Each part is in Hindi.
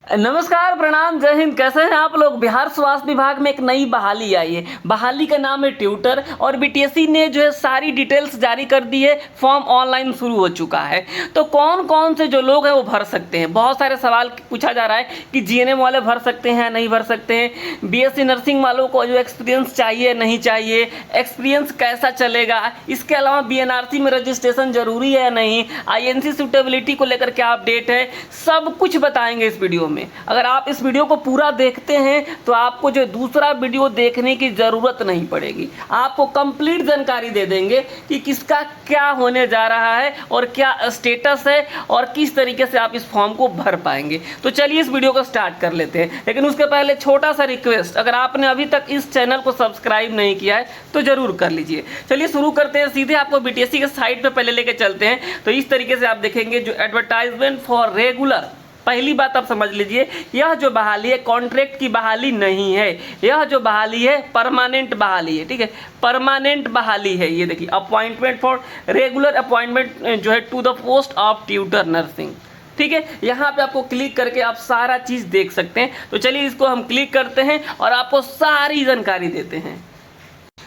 नमस्कार, प्रणाम, जय हिंद। कैसे हैं आप लोग। बिहार स्वास्थ्य विभाग में एक नई बहाली आई है। बहाली का नाम है ट्यूटर और बीटीएससी ने जो है सारी डिटेल्स जारी कर दी है। फॉर्म ऑनलाइन शुरू हो चुका है। तो कौन कौन से जो लोग हैं वो भर सकते हैं। बहुत सारे सवाल पूछा जा रहा है कि जीएनएम वाले भर सकते हैं नहीं भर सकते हैं, बीएससी नर्सिंग वालों को जो एक्सपीरियंस चाहिए नहीं चाहिए, एक्सपीरियंस कैसा चलेगा, इसके अलावा बीएनआरसी में रजिस्ट्रेशन जरूरी है या नहीं, आईएनसी सूटेबिलिटी को लेकर क्या अपडेट है, सब कुछ बताएंगे इस वीडियो में। अगर आप इस वीडियो को पूरा देखते हैं तो आपको जो दूसरा वीडियो देखने की ज़रूरत नहीं पड़ेगी। आपको कंप्लीट जानकारी दे देंगे कि किसका क्या होने जा रहा है और क्या स्टेटस है और किस तरीके से आप इस फॉर्म को भर पाएंगे। तो चलिए इस वीडियो को स्टार्ट कर लेते हैं। लेकिन उसके पहले छोटा सा रिक्वेस्ट, अगर आपने अभी तक इस चैनल को सब्सक्राइब नहीं किया है तो ज़रूर कर लीजिए। चलिए शुरू करते हैं। सीधे आपको बीटीएससी के साइट पर पहले लेके चलते हैं। तो इस तरीके से आप देखेंगे जो एडवर्टाइजमेंट फॉर रेगुलर, पहली बात आप समझ लीजिए, यह जो बहाली है कॉन्ट्रैक्ट की बहाली नहीं है। यह जो बहाली है परमानेंट बहाली है। ठीक है, परमानेंट बहाली है। ये देखिए, अपॉइंटमेंट फॉर रेगुलर अपॉइंटमेंट जो है to the post of tutor nursing. ठीक है, यहाँ पे आपको क्लिक करके आप सारा चीज़ देख सकते हैं। तो चलिए इसको हम क्लिक करते हैं और आपको सारी जानकारी देते हैं।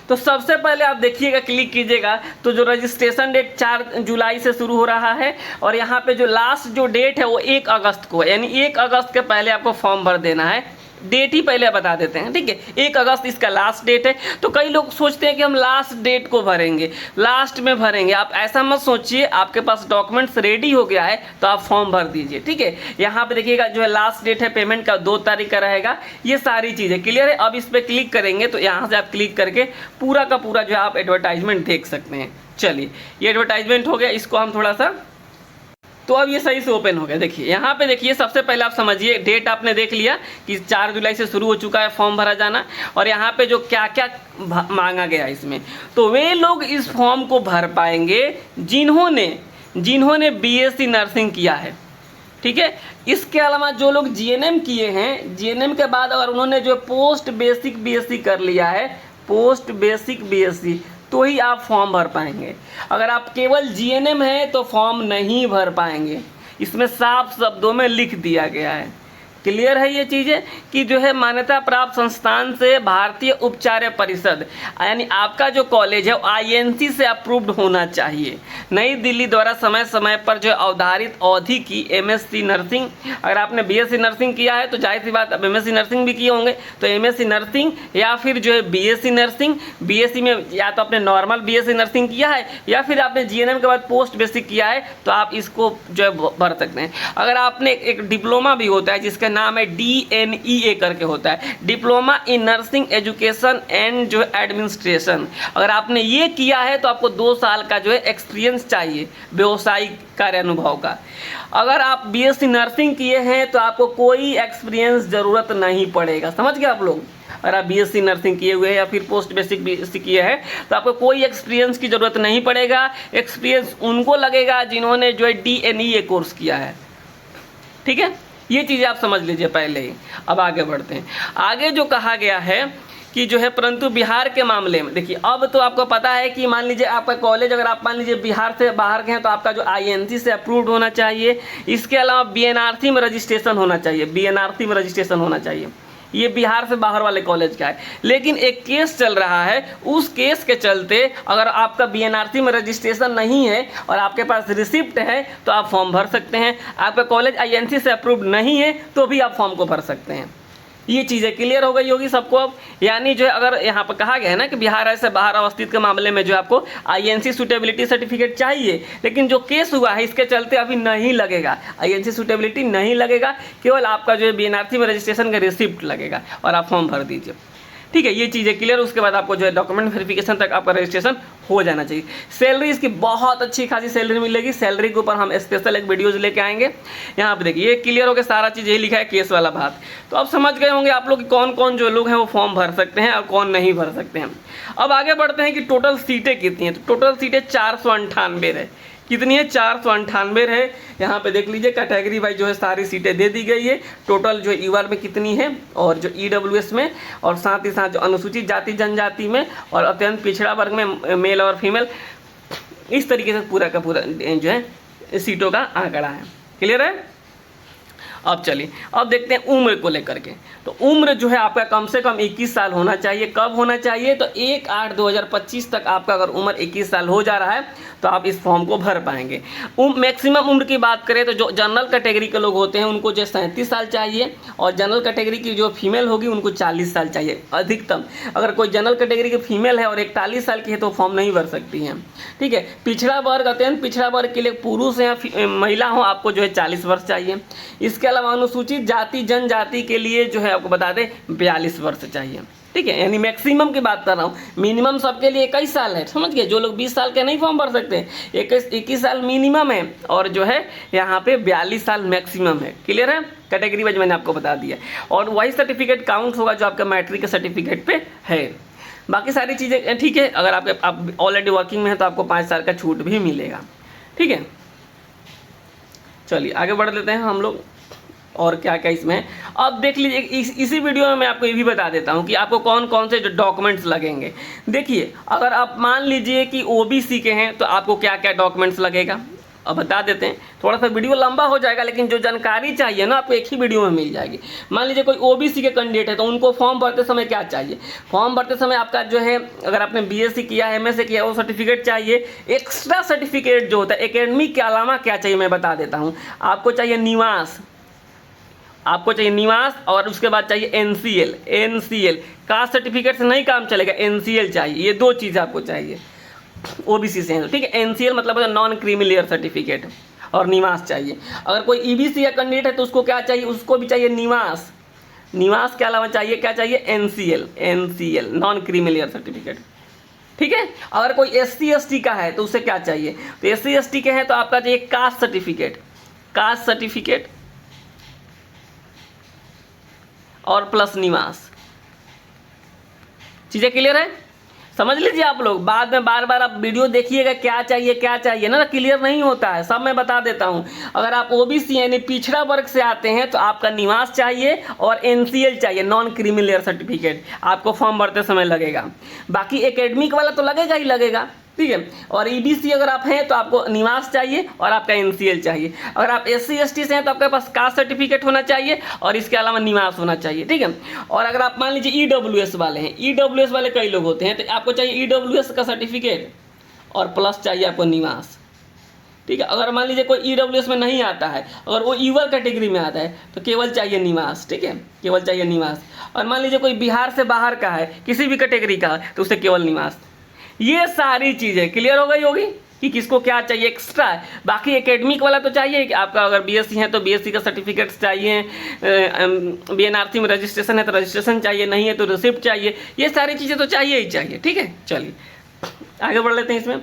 तो सबसे पहले आप देखिएगा, क्लिक कीजिएगा तो जो रजिस्ट्रेशन डेट 4 जुलाई से शुरू हो रहा है और यहाँ पे जो लास्ट जो डेट है वो 1 अगस्त को है। यानी 1 अगस्त के पहले आपको फॉर्म भर देना है। डेट ही पहले बता देते हैं। ठीक है, 1 अगस्त इसका लास्ट डेट है। तो कई लोग सोचते हैं कि हम लास्ट डेट को भरेंगे, लास्ट में भरेंगे। आप ऐसा मत सोचिए, आपके पास डॉक्यूमेंट्स रेडी हो गया है तो आप फॉर्म भर दीजिए। ठीक है, यहाँ पे देखिएगा जो है लास्ट डेट है पेमेंट का 2 तारीख का रहेगा। ये सारी चीज़ें क्लियर है। अब इस पर क्लिक करेंगे तो यहाँ से आप क्लिक करके पूरा का पूरा जो है आप एडवर्टाइजमेंट देख सकते हैं। चलिए, ये एडवर्टाइजमेंट हो गया, इसको हम थोड़ा सा, तो अब ये सही से ओपन हो गया। देखिए यहाँ पे देखिए, सबसे पहले आप समझिए, डेट आपने देख लिया कि 4 जुलाई से शुरू हो चुका है फॉर्म भरा जाना। और यहाँ पे जो क्या क्या मांगा गया इसमें, तो वे लोग इस फॉर्म को भर पाएंगे जिन्होंने बीएससी नर्सिंग किया है। ठीक है, इसके अलावा जो लोग जीएनएम किए हैं, जीएनएम के बाद अगर उन्होंने जो पोस्ट बेसिक बीएससी कर लिया है, पोस्ट बेसिक बीएससी, तो ही आप फॉर्म भर पाएंगे। अगर आप केवल जीएनएम है तो फॉर्म नहीं भर पाएंगे। इसमें साफ शब्दों में लिख दिया गया है। क्लियर है ये चीज़ें कि जो है मान्यता प्राप्त संस्थान से भारतीय उपचार्य परिषद, यानी आपका जो कॉलेज है वो आईएनसी से अप्रूव्ड होना चाहिए। नई दिल्ली द्वारा समय समय पर जो अवधारित अवधि की एमएससी नर्सिंग, अगर आपने बीएससी नर्सिंग किया है तो जाहिर सी बात अब एमएससी नर्सिंग भी किए होंगे, तो एमएससी नर्सिंग या फिर जो है बीएससी नर्सिंग, बीएससी में या तो आपने नॉर्मल बीएससी नर्सिंग किया है या फिर आपने जीएनएम के बाद पोस्ट बेसिक किया है, तो आप इसको जो है भर सकते हैं। अगर आपने एक डिप्लोमा भी होता है जिसका नाम है DNEA करके होता है, diploma in nursing education and जो एडमिनिस्ट्रेशन, अगर आपने ये किया है तो आपको 2 साल का जो है एक्सपीरियंस चाहिए व्यवसायिक कार्य अनुभव का। अगर आप बीएससी नर्सिंग किए हैं तो आपको कोई एक्सपीरियंस ज़रूरत नहीं पड़ेगा। समझ गए आप लोग। अगर आप बीएससी नर्सिंग किए हुए हैं या फिर पोस्ट बेसिक बीएससी किए हैं तो आपको कोई एक्सपीरियंस की ज़रूरत नहीं पड़ेगा। एक्सपीरियंस उनको लगेगा जिन्होंने जो है DNEA कोर्स किया है। ठीक है, ये चीज़ें आप समझ लीजिए पहले ही। अब आगे बढ़ते हैं। आगे जो कहा गया है कि जो है, परंतु बिहार के मामले में देखिए, अब तो आपको पता है कि मान लीजिए आपका कॉलेज अगर आप मान लीजिए बिहार से बाहर के हैं तो आपका जो आईएनसी से अप्रूव्ड होना चाहिए। इसके अलावा बीएनआरसी में रजिस्ट्रेशन होना चाहिए, बीएनआरसी में रजिस्ट्रेशन होना चाहिए। ये बिहार से बाहर वाले कॉलेज का है। लेकिन एक केस चल रहा है, उस केस के चलते अगर आपका बीएनआरसी में रजिस्ट्रेशन नहीं है और आपके पास रिसिप्ट है तो आप फॉर्म भर सकते हैं। आपका कॉलेज आईएनसी से अप्रूव्ड नहीं है तो भी आप फॉर्म को भर सकते हैं। ये चीज़ें क्लियर हो गई होगी सबको अब। यानी जो है, अगर यहाँ पर कहा गया है ना कि बिहार से बाहर अवस्थित के मामले में जो आपको आईएनसी सूटेबिलिटी सर्टिफिकेट चाहिए, लेकिन जो केस हुआ है इसके चलते अभी नहीं लगेगा, आईएनसी सूटेबिलिटी नहीं लगेगा, केवल आपका जो है बीएनआरसी में रजिस्ट्रेशन का रिसिप्ट लगेगा और आप फॉर्म भर दीजिए। ठीक है, ये चीज़ें क्लियर। उसके बाद आपको जो है डॉक्यूमेंट वेरिफिकेशन तक आपका रजिस्ट्रेशन हो जाना चाहिए। सैलरी इसकी बहुत अच्छी खासी सैलरी मिलेगी। सैलरी के ऊपर हम स्पेशल एक वीडियोज़ लेके आएंगे। यहाँ पे देखिए, ये क्लियर हो गया, सारा चीज़ यही लिखा है, केस वाला बात। तो अब समझ गए होंगे आप लोग कि कौन कौन जो लोग हैं वो फॉर्म भर सकते हैं और कौन नहीं भर सकते हैं। अब आगे बढ़ते हैं कि टोटल सीटें कितनी हैं। तो टोटल सीटें 498 है। कितनी है? 498 है। यहाँ पे देख लीजिए, कैटेगरी वाइज जो है सारी सीटें दे दी गई है। टोटल जो यूआर में कितनी है और जो ईडब्ल्यूएस में, और साथ ही साथ जो अनुसूचित जाति जनजाति में और अत्यंत पिछड़ा वर्ग में मेल और फीमेल, इस तरीके से पूरा का पूरा जो है सीटों का आंकड़ा है। क्लियर है। अब चलिए अब देखते हैं उम्र को लेकर के। तो उम्र जो है आपका कम से कम 21 साल होना चाहिए। कब होना चाहिए? तो 1/8/2025 तक आपका अगर उम्र 21 साल हो जा रहा है तो आप इस फॉर्म को भर पाएंगे। मैक्सिमम उम्र की बात करें तो जो जनरल कैटेगरी के लोग होते हैं उनको जो 37 साल चाहिए, और जनरल कैटेगरी की जो फीमेल होगी उनको 40 साल चाहिए अधिकतम। अगर कोई जनरल कैटेगरी की फीमेल है और 41 साल की है तो फॉर्म नहीं भर सकती हैं, ठीक है। पिछड़ा वर्ग, अत्यंत पिछड़ा वर्ग के लिए पुरुष या महिला हो आपको जो है 40 वर्ष चाहिए। इसके अलावा अनुसूचित जाति जनजाति के लिए जो है आपको बता दें 42 वर्ष चाहिए, ठीक है। यानी मैक्सिमम की बात कर रहा हूँ, मिनिमम सबके लिए 21 साल है, समझ गए। जो लोग 20 साल के नहीं फॉर्म भर सकते, 21 साल मिनिमम है और जो है यहाँ पे 42 साल मैक्सिमम है। क्लियर है? कैटेगरी वाइज मैंने आपको बता दिया, और वही सर्टिफिकेट काउंट होगा जो आपका मैट्रिक के सर्टिफिकेट पे है। बाकी सारी चीज़ें ठीक है। अगर आप ऑलरेडी वर्किंग में है तो आपको 5 साल का छूट भी मिलेगा, ठीक है। चलिए आगे बढ़ लेते हैं हम लोग, और क्या क्या इसमें है अब देख लीजिए। इसी वीडियो में मैं आपको ये भी बता देता हूँ कि आपको कौन कौन से डॉक्यूमेंट्स लगेंगे। देखिए अगर आप मान लीजिए कि ओबीसी के हैं तो आपको क्या क्या डॉक्यूमेंट्स लगेगा, अब बता देते हैं। थोड़ा सा वीडियो लंबा हो जाएगा लेकिन जो जानकारी चाहिए ना आपको एक ही वीडियो में मिल जाएगी। मान लीजिए कोई ओबीसी के कैंडिडेट है तो उनको फॉर्म भरते समय क्या चाहिए? फॉर्म भरते समय आपका जो है, अगर आपने बीएससी किया है, एमएससी किया है, वो सर्टिफिकेट चाहिए। एक्स्ट्रा सर्टिफिकेट जो होता है एकेडमिक के अलावा क्या चाहिए मैं बता देता हूँ। आपको चाहिए निवास, आपको चाहिए निवास, और उसके बाद चाहिए एनसीएल। कास्ट सर्टिफिकेट से नहीं काम चलेगा, एनसीएल चाहिए। ये 2 चीज़ आपको चाहिए ओबीसी से हैं तो, ठीक है। एनसीएल मतलब नॉन क्रीमी लेयर सर्टिफिकेट, और निवास चाहिए। अगर कोई ईबीसी का कैंडिडेट है तो उसको क्या चाहिए? उसको भी चाहिए निवास। निवास के अलावा चाहिए क्या चाहिए? NCL non creamy layer certificate, ठीक है। अगर कोई एससी एसटी का है तो उसे क्या चाहिए? तो एससी एसटी के हैं तो आपका चाहिए कास्ट सर्टिफिकेट और प्लस निवास। चीज़ें क्लियर है? समझ लीजिए आप लोग, बाद में बार बार आप वीडियो देखिएगा क्या चाहिए ना, क्लियर नहीं होता है। सब मैं बता देता हूँ। अगर आप ओबीसी यानी पिछड़ा वर्ग से आते हैं तो आपका निवास चाहिए और एनसीएल चाहिए, नॉन क्रीमी लेयर सर्टिफिकेट आपको फॉर्म भरते समय लगेगा। बाकी एकेडमिक वाला तो लगेगा ही लगेगा, ठीक है। और ईबीसी अगर आप हैं तो आपको निवास चाहिए और आपका एनसीएल चाहिए। अगर आप एससी एसटी से हैं तो आपके पास कास्ट सर्टिफिकेट होना चाहिए और इसके अलावा निवास होना चाहिए, ठीक है। और अगर आप मान लीजिए ईडब्ल्यूएस वाले हैं, ईडब्ल्यूएस वाले कई लोग होते हैं तो आपको चाहिए ईडब्ल्यूएस का सर्टिफिकेट और प्लस चाहिए आपको निवास, ठीक है। अगर मान लीजिए कोई ईडब्ल्यूएस में नहीं आता है, अगर वो ईवर कैटेगरी में आता है तो केवल चाहिए निवास, ठीक है, केवल चाहिए निवास। और मान लीजिए कोई बिहार से बाहर का है, किसी भी कैटेगरी का है तो उसे केवल निवास। ये सारी चीज़ें क्लियर हो गई होगी कि किसको क्या चाहिए एक्स्ट्रा है। बाकी एकेडमिक वाला तो चाहिए कि आपका अगर बीएससी है तो बीएससी का सर्टिफिकेट्स चाहिए, बीएनआरसी में रजिस्ट्रेशन है तो रजिस्ट्रेशन चाहिए, नहीं है तो रिसिप्ट चाहिए। ये सारी चीज़ें तो चाहिए ही चाहिए, ठीक है। चलिए आगे बढ़ लेते हैं इसमें,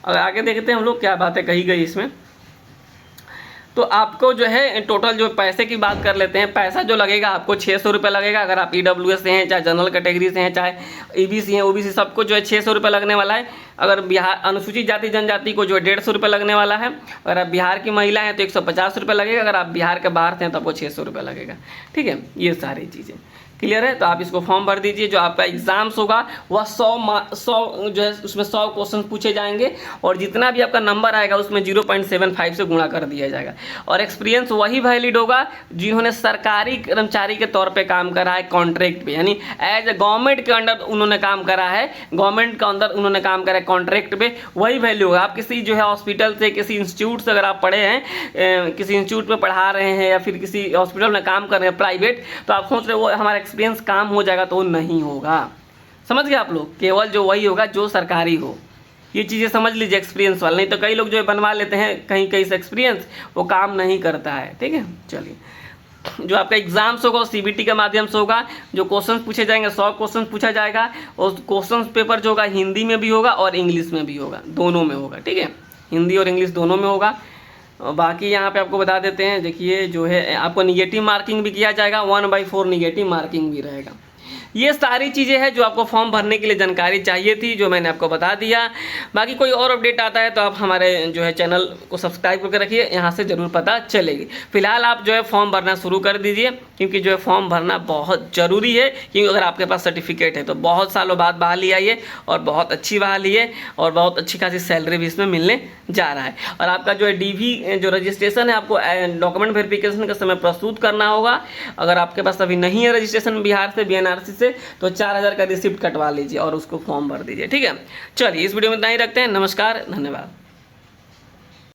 और आगे देखते हैं हम लोग क्या बातें कही गई इसमें। तो आपको जो है टोटल जो पैसे की बात कर लेते हैं। पैसा जो लगेगा आपको 600 रुपये लगेगा। अगर आप ईडब्ल्यूएस से हैं, चाहे जनरल कैटेगरी से हैं, चाहे ईबीसी हैं, ओबीसी, सबको जो है 600 रुपये लगने वाला है। अगर बिहार अनुसूचित जाति जनजाति को जो है 150 रुपये लगने वाला है। अगर आप बिहार की महिला हैं तो 150 रुपये लगेगा। अगर आप बिहार के बाहर से हैं तो आपको 600 रुपये लगेगा, ठीक है। ये सारी चीज़ें क्लियर है। तो आप इसको फॉर्म भर दीजिए। जो आपका एग्जाम्स होगा वह 100 जो है उसमें 100 क्वेश्चन पूछे जाएंगे और जितना भी आपका नंबर आएगा उसमें 0.75 से गुणा कर दिया जाएगा। और एक्सपीरियंस वही वैलिड होगा जिन्होंने सरकारी कर्मचारी के तौर पे काम करा है, कॉन्ट्रैक्ट पे, यानी एज ए गवर्नमेंट के अंडर उन्होंने काम करा है, गवर्नमेंट के अंदर उन्होंने काम करा है कॉन्ट्रैक्ट पे, वही वैल्यू होगा। आप किसी जो है हॉस्पिटल से, किसी इंस्टीट्यूट से अगर आप पढ़े हैं, किसी इंस्टीट्यूट में पढ़ा रहे हैं या फिर किसी हॉस्पिटल में काम कर रहे हैं प्राइवेट, तो आप सोच रहे हो वो हमारा एक्सपीरियंस काम हो जाएगा, तो नहीं होगा। समझ गए आप लोग? केवल जो वही होगा जो सरकारी हो। ये चीज़ें समझ लीजिए एक्सपीरियंस वाला। नहीं तो कई लोग जो है बनवा लेते हैं कहीं से एक्सपीरियंस, वो काम नहीं करता है, ठीक है। चलिए जो आपका एग्जाम्स होगा सीबीटी के माध्यम से होगा। जो क्वेश्चंस पूछे जाएंगे 100 क्वेश्चन पूछा जाएगा। और क्वेश्चन पेपर जो होगा हिंदी में भी होगा और इंग्लिश में भी होगा, दोनों में होगा, ठीक है। हिंदी और इंग्लिश दोनों में होगा। और बाकी यहाँ पे आपको बता देते हैं, देखिए जो है आपको निगेटिव मार्किंग भी किया जाएगा, 1/4 निगेटिव मार्किंग भी रहेगा। ये सारी चीज़ें हैं जो आपको फॉर्म भरने के लिए जानकारी चाहिए थी, जो मैंने आपको बता दिया। बाकी कोई और अपडेट आता है तो आप हमारे जो है चैनल को सब्सक्राइब करके रखिए, यहाँ से ज़रूर पता चलेगी। फिलहाल आप जो है फॉर्म भरना शुरू कर दीजिए, क्योंकि जो है फॉर्म भरना बहुत ज़रूरी है, क्योंकि अगर आपके पास सर्टिफिकेट है तो बहुत सालों बाद बहाली आई है और बहुत अच्छी बहाली है और बहुत अच्छी खासी सैलरी भी इसमें मिलने जा रहा है। और आपका जो है DV जो रजिस्ट्रेशन है आपको डॉक्यूमेंट वेरिफिकेशन के समय प्रस्तुत करना होगा। अगर आपके पास अभी नहीं है रजिस्ट्रेशन बिहार से BNRC से तो 4000 का रिसिप्ट कटवा लीजिए और उसको फॉर्म भर दीजिए। ठीक है, चलिए इस वीडियो में इतना ही रखते हैं। नमस्कार, धन्यवाद।